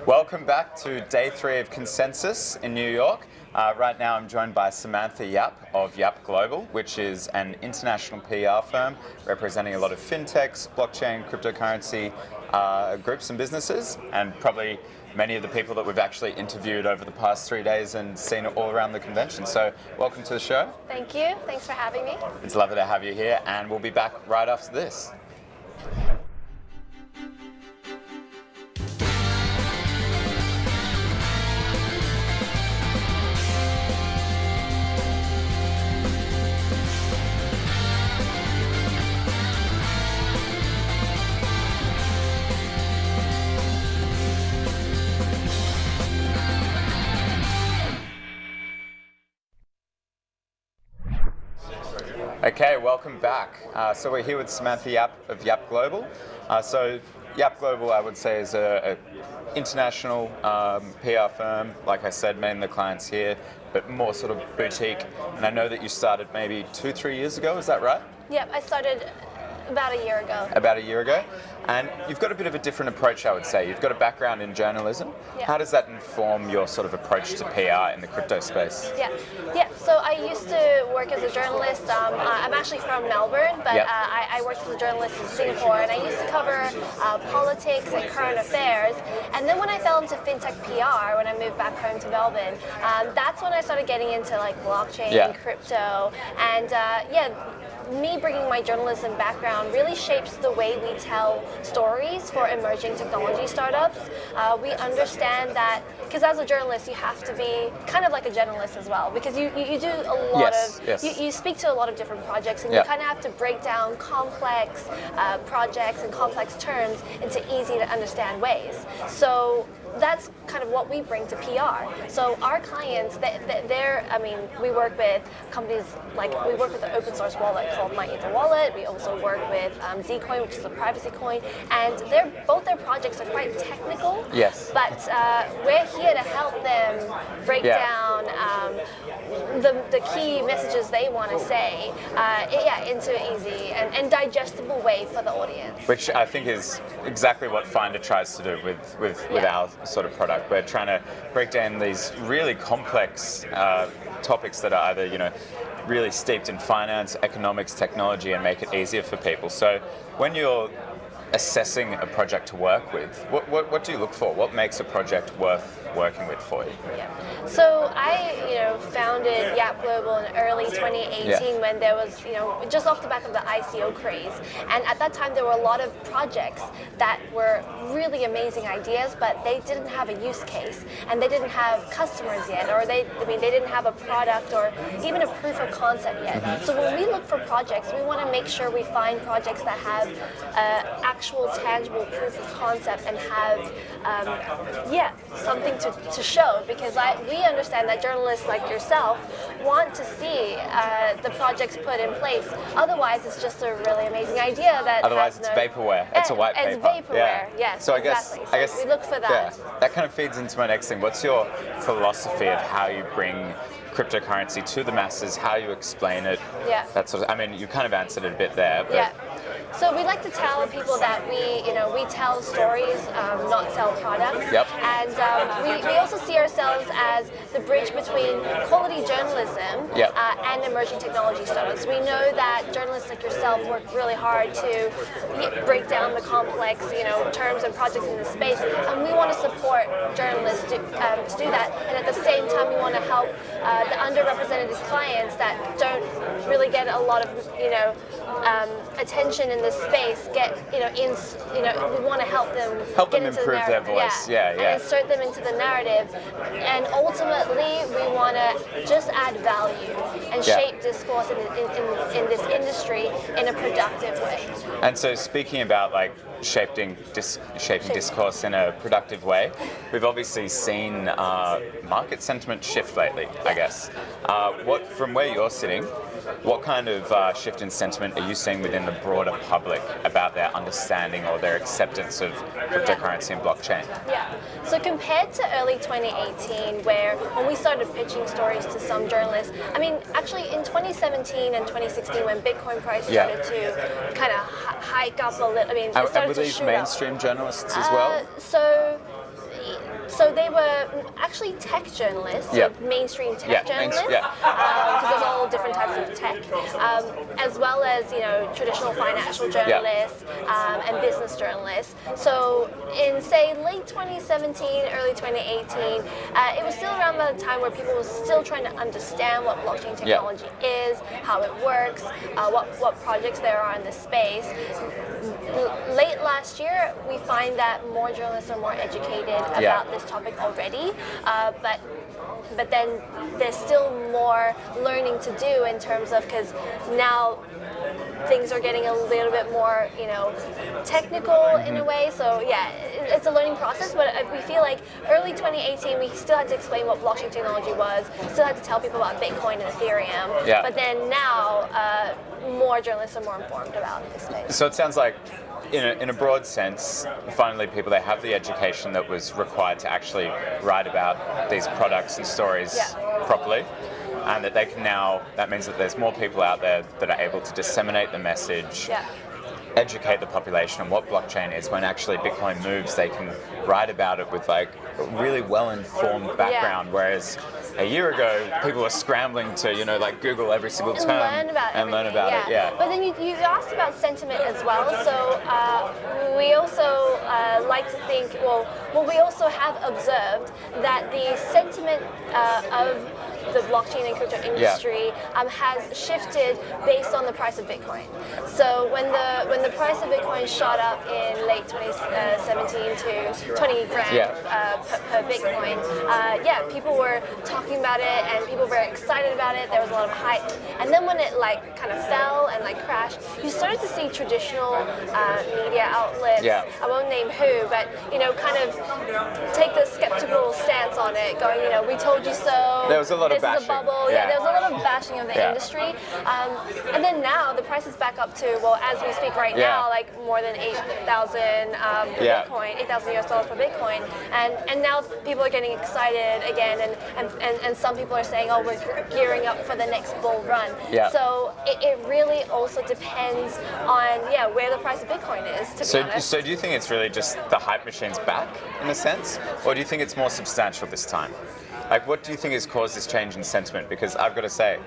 Welcome back to day 3 of Consensus in New York. Right now I'm joined by Samantha Yap of Yap Global, which is an international PR firm representing a lot of fintechs, blockchain, cryptocurrency groups and businesses, and probably many of the people that we've actually interviewed over the past 3 days and seen all around the convention. So welcome to the show. Thank you. Thanks for having me. It's lovely to have you here, and we'll be back right after this. Okay, welcome back. So we're here with Samantha Yap of Yap Global. So Yap Global, I would say, is an international PR firm. Like I said, mainly the clients here, but more sort of boutique. And I know that you started maybe 2-3 years ago, is that right? Yep, I started about a year ago. About a year ago. And you've got a bit of a different approach, I would say. You've got a background in journalism. Yeah. How does that inform your sort of approach to PR in the crypto space? Yeah. So I used to work as a journalist. I'm actually from Melbourne, but Yep. I worked as a journalist in Singapore, and I used to cover politics and current affairs. And then when I fell into fintech PR, when I moved back home to Melbourne, that's when I started getting into like blockchain, Yeah. crypto, and me bringing my journalism background really shapes the way we tell stories for emerging technology startups. We understand that, because as a journalist, you have to be kind of like a generalist as well, because you do a lot you speak to a lot of different projects, and Yeah. you kind of have to break down complex projects and complex terms into easy to understand ways. So that's kind of what we bring to PR. So our clients, we work with companies we work with an open source wallet called MyEtherWallet. We also work with Zcoin, which is a privacy coin, and both their projects are quite technical. Yes. But we're here to help them break down the key messages they want to say into an easy and digestible way for the audience. Which I think is exactly what Finder tries to do with our sort of product. We're trying to break down these really complex topics that are either, really steeped in finance, economics, technology, and make it easier for people. So when you're assessing a project to work with, what do you look for? What makes a project worth working with for you? Yeah. So I, founded Yap Global in early 2018 when there was, just off the back of the ICO craze. And at that time, there were a lot of projects that were really amazing ideas, but they didn't have a use case, and they didn't have customers yet, or they didn't have a product or even a proof of concept yet. Mm-hmm. So when we look for projects, we want to make sure we find projects that have actual tangible proof of concept and have something to show, because we understand that journalists like yourself want to see the projects put in place. Otherwise, it's just a really amazing idea that Otherwise, it's vaporware. It's a white paper. It's vaporware. Yes. So I exactly. guess we look for that. Yeah, that kind of feeds into my next thing. What's your philosophy of how you bring cryptocurrency to the masses? How you explain it? Yeah. That sort of. You kind of answered it a bit there. But yeah. So we like to tell people that we tell stories, not sell products. Yep. And we also see ourselves as the bridge between quality journalism Yep. And emerging technology startups. We know that journalists like yourself work really hard to break down the complex, terms and projects in the space, and we want to support journalists to do that. And at the same time, we want to help the underrepresented clients that don't really get a lot of attention in this space we want to help them get into improve the their narrative. voice. Yeah. And insert them into the narrative, and ultimately we want to just add value and shape discourse in this industry in a productive way. And so speaking about shaping discourse in a productive way, we've obviously seen market sentiment shift lately, I guess. From where you're sitting, what kind of shift in sentiment are you seeing within the broader public about their understanding or their acceptance of cryptocurrency and blockchain? Yeah. So compared to early 2018, when we started pitching stories to some journalists, actually in 2017 and 2016, when Bitcoin price started to kind of hike up a little, it started and were to these shoot mainstream up. journalists as well? So So they were actually tech journalists, Yeah. so mainstream tech Yeah, journalists, yeah. because there's all different types of tech, as well as traditional financial journalists and business journalists. So in say late 2017, early 2018, it was still around the time where people were still trying to understand what blockchain technology is, how it works, what projects there are in this space. Late last year, we find that more journalists are more educated about this topic already, but then there's still more learning to do in terms of, because now things are getting a little bit more, technical in a way. So yeah, it's a learning process, but we feel like early 2018, we still had to explain what blockchain technology was, still had to tell people about Bitcoin and Ethereum. Yeah. But then now, more journalists are more informed about this space. So it sounds like, in a broad sense, finally people, they have the education that was required to actually write about these products and stories properly, and that they can now, that means that there's more people out there that are able to disseminate the message, educate the population on what blockchain is. When actually Bitcoin moves, they can write about it with like a really well-informed background, whereas a year ago people were scrambling to Google every single term and learn about it. Yeah. But then you asked about sentiment as well. So we also like to think, we also have observed that the sentiment of the blockchain and crypto industry has shifted based on the price of Bitcoin. So when the price of Bitcoin shot up in late 2017 to 20 grand per Bitcoin, people were talking about it and people were very excited about it. There was a lot of hype. And then when it kind of fell and crashed, you started to see traditional media outlets, I won't name who, but kind of take the skeptical stance on it, going, we told you so. There was a lot of bashing. This is a bubble. Yeah, there was a lot of bashing of the industry. And then now the price is back up to, as we speak right now, more than 8,000 Bitcoin, $8,000 per Bitcoin. And now people are getting excited again, and some people are saying, we're gearing up for the next bull run. So it really also depends on where the price of Bitcoin is, to be honest. So do you think it's really just the hype machine's back, in a sense? Or do you think it's more substantial this time? What do you think has caused this change in sentiment? Because I've got to say,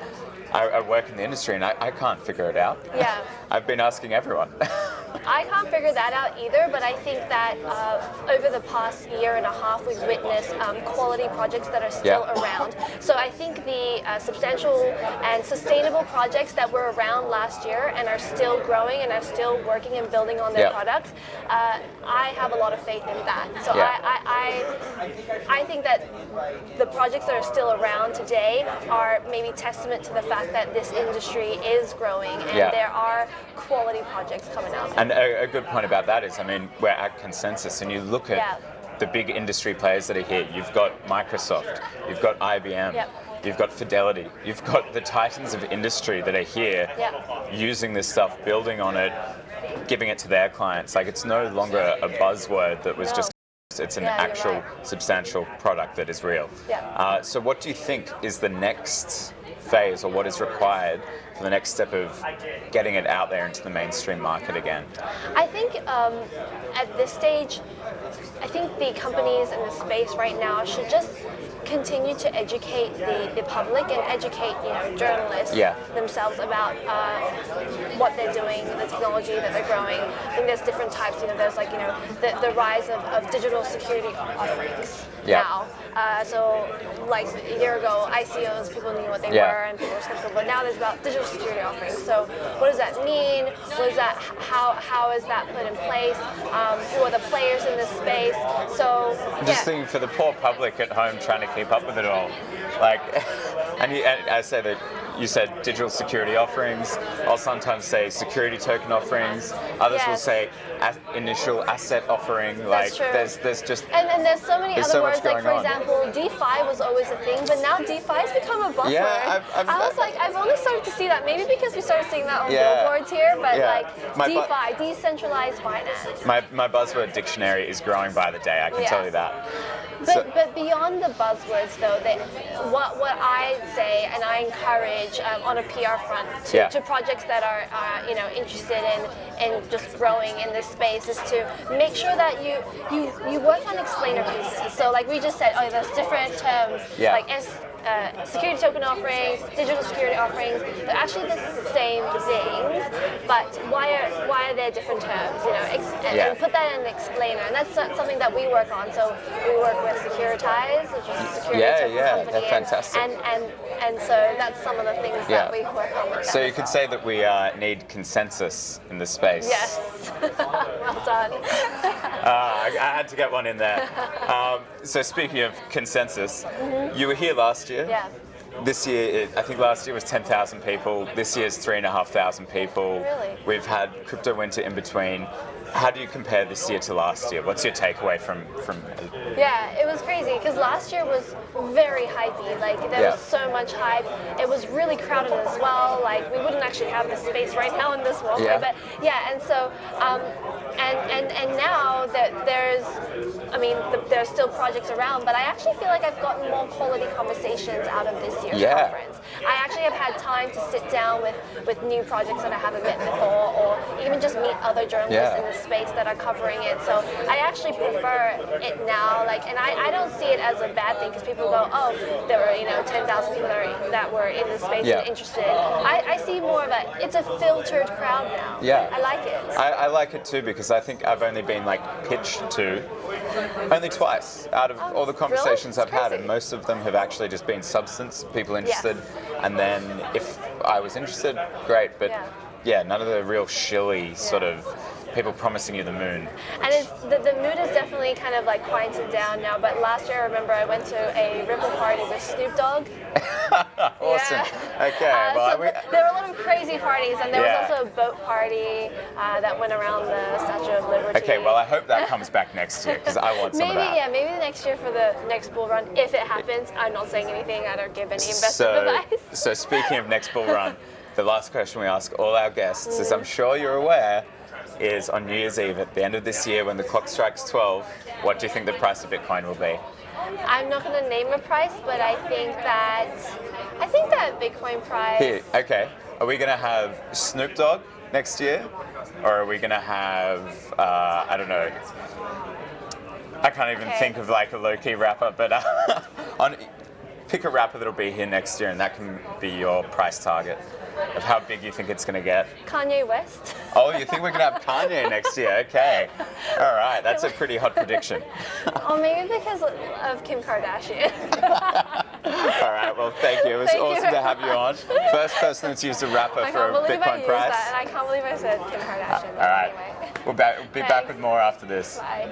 I work in the industry and I can't figure it out. Yeah. I've been asking everyone. I can't figure that out either, but I think that over the past year and a half, we've witnessed quality projects that are still around. So I think the substantial and sustainable projects that were around last year and are still growing and are still working and building on their products, I have a lot of faith in that. So I think that the projects that are still around today are maybe testament to the fact that this industry is growing and there are quality projects coming out. And a good point about that is, we're at consensus, and you look at the big industry players that are here. You've got Microsoft, you've got IBM, you've got Fidelity, you've got the titans of industry that are here using this stuff, building on it, giving it to their clients. It's no longer a buzzword that was just, it's an actual substantial product that is real. So what do you think is the next phase, or what is required for the next step of getting it out there into the mainstream market again? I think at this stage, I think the companies in the space right now should just continue to educate the public and educate journalists themselves about what they're doing, the technology that they're growing. I think there's different types. There's the rise of digital security offerings now. So a year ago, ICOs, people knew what they were and people were skeptical, but now there's about digital security offerings. So what does that mean? What is that? How is that put in place? Who are the players in this space? So just thinking for the poor public at home trying to keep up with it all, and I say that you said digital security offerings. I'll sometimes say security token offerings. Others will say initial asset offering. That's true. There's just and there's so many other so words. For example, DeFi was always a thing, but now DeFi has become a buzzword. I've only started to see that, maybe because we started seeing that on billboards here, but DeFi, decentralized finance. My buzzword dictionary is growing by the day. I can tell you that. But beyond the buzzwords, though, what I say and I encourage on a PR front to projects that are interested in just growing in this space is to make sure that you work on explainer pieces. So like we just said, there's different terms like security token offerings, digital security offerings. They're actually the same things, but why are there different terms? And put that in an explainer, and that's something that we work on. So we work with Securitize, which is a security token company, they're fantastic. And so that's some I think that we work on with So them. you could say that we need consensus in this space. Yes. Well done. I had to get one in there. So speaking of consensus, you were here last year. Yeah. This year, I think last year was 10,000 people. This year's 3,500 people. Really? We've had Crypto Winter in between. How do you compare this year to last year? What's your takeaway from? Yeah, it was crazy because last year was very hypey. Like there was so much hype. It was really crowded as well. Like we wouldn't actually have this space right now in this moment. Yeah. But and so and now that there's still projects around, but I actually feel like I've gotten more quality conversations out of this year's conference. I actually have had time to sit down with new projects that I haven't met before, or even just meet other journalists in the space that are covering it. So I actually prefer it now. Like, and I don't see it as a bad thing because people go, there were 10,000 people that were in the space and interested. I see more of it's a filtered crowd now. Yeah, I like it. I like it too because I think I've only been pitched to only twice out of all the conversations I've had, and most of them have actually just been substance, people interested, and then if I was interested, great, but none of the real shilly sort of people promising you the moon. And the mood is definitely kind of quieted down now, but last year I remember I went to a Ripple party with Snoop Dogg. Awesome. Okay. Well, there were a lot of crazy parties, and there was also a boat party that went around the Statue of Liberty. Okay, well I hope that comes back next year because I want some of that. Maybe the next year for the next bull run, if it happens. I'm not saying anything, I don't give any investment advice. So speaking of next bull run, the last question we ask all our guests, as I'm sure you're aware, is on New Year's Eve at the end of this year when the clock strikes 12, what do you think the price of Bitcoin will be? I'm not going to name a price, but I think that Bitcoin price. Here, okay. Are we going to have Snoop Dogg next year? Or are we going to have, I don't know, I can't even think of a low-key rapper, but pick a rapper that'll be here next year and that can be your price target of how big you think it's going to get. Kanye West. Oh, you think we're going to have Kanye next year? Okay. All right, that's a pretty hot prediction. Or maybe because of Kim Kardashian. All right, well, thank you. It was awesome to have you on. First person that's used a rapper for a Bitcoin price. And I can't believe I said Kim Kardashian. All right. Anyway. We'll be back with more after this. Bye.